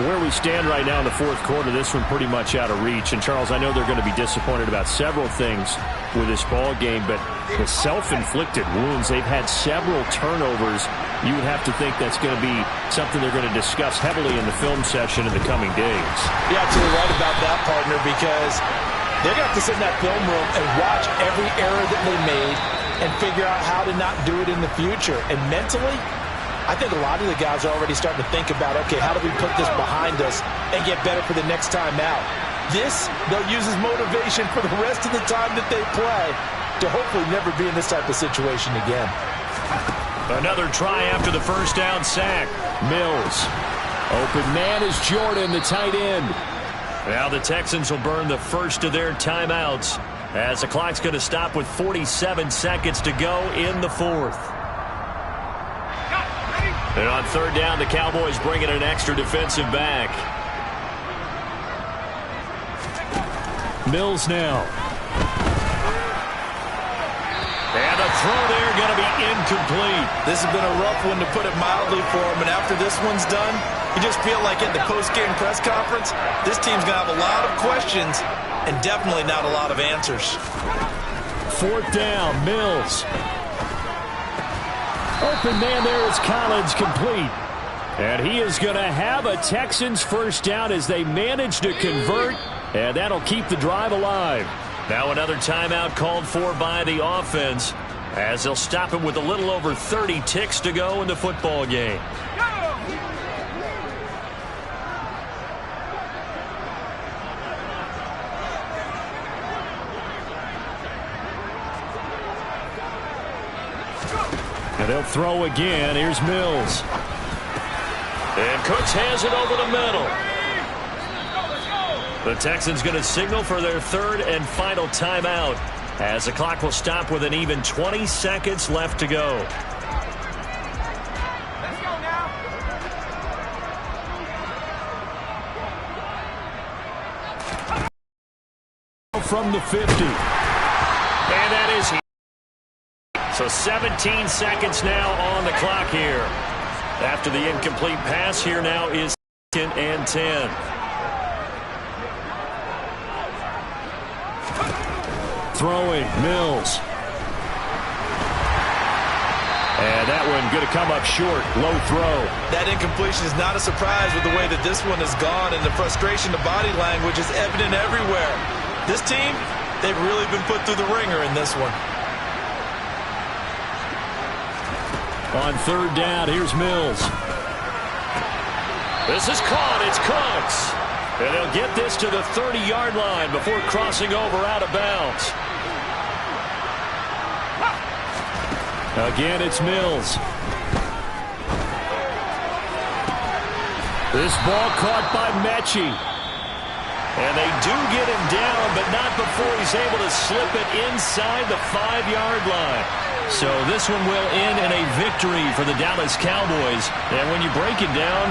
Speaker 4: Where we stand right now in the fourth quarter, this one pretty much out of reach. And, Charles, I know they're going to be disappointed about several things with this ball game, but the self-inflicted wounds, they've had several turnovers. You would have to think that's going to be something they're going to discuss heavily in the film session in the coming days.
Speaker 3: You're absolutely right about that, partner, because they're going to have to sit in that film room and watch every error that they made and figure out how to not do it in the future. And mentally, I think a lot of the guys are already starting to think about, okay, how do we put this behind us and get better for the next time out? This, they'll use as motivation for the rest of the time that they play to hopefully never be in this type of situation again.
Speaker 2: Another try after the first down sack.
Speaker 4: Mills. Open man is Jordan, the tight end.
Speaker 2: Now the Texans will burn the first of their timeouts as the clock's going to stop with 47 seconds to go in the fourth. And on third down, the Cowboys bring in an extra defensive back.
Speaker 4: Mills now.
Speaker 2: And the throw there going to be incomplete.
Speaker 3: This has been a rough one, to put it mildly, for him. And after this one's done, you just feel like at the post-game press conference, this team's going to have a lot of questions and definitely not a lot of answers.
Speaker 4: Fourth down, Mills. Open man there is Collins, complete. And he is going to have a Texans first down as they manage to convert, and that'll keep the drive alive.
Speaker 2: Now another timeout called for by the offense as they'll stop it with a little over 30 ticks to go in the football game.
Speaker 4: And they'll throw again. Here's Mills.
Speaker 2: And Cooks has it over the middle. The Texans going to signal for their third and final timeout as the clock will stop with an even 20 seconds left to go.
Speaker 7: Let's go now.
Speaker 4: From the 50.
Speaker 2: And that is so 17 seconds now on the clock here. After the incomplete pass, here now is 10 and 10.
Speaker 4: throwing, Mills. And that one going to come up short, low throw.
Speaker 3: That incompletion is not a surprise with the way that this one has gone, and the frustration, the body language is evident everywhere. This team, they've really been put through the ringer in this one.
Speaker 4: On third down, here's Mills. This is caught. It's Cooks. And they'll get this to the 30-yard line before crossing over out of bounds. Again, it's Mills. This ball caught by Mechie. And they do get him down, but not before he's able to slip it inside the 5-yard line. So this one will end in a victory for the Dallas Cowboys. And when you break it down,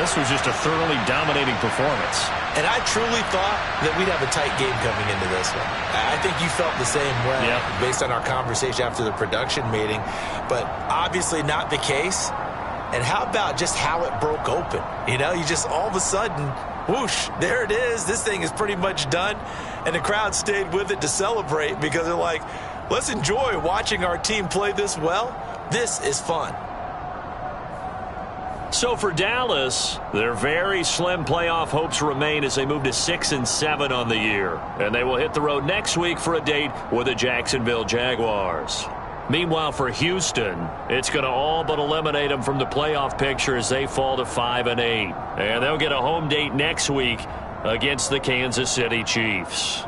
Speaker 4: this was just a thoroughly dominating performance.
Speaker 3: And I truly thought that we'd have a tight game coming into this one. I think you felt the same way based on our conversation after the production meeting. But obviously not the case. And how about just how it broke open? You just all of a sudden, whoosh, there it is. This thing is pretty much done. And the crowd stayed with it to celebrate because they're like, let's enjoy watching our team play this well. This is fun.
Speaker 4: So for Dallas, their very slim playoff hopes remain as they move to 6-7 on the year. And they will hit the road next week for a date with the Jacksonville Jaguars. Meanwhile, for Houston, it's going to all but eliminate them from the playoff picture as they fall to 5-8. And they'll get a home date next week against the Kansas City Chiefs.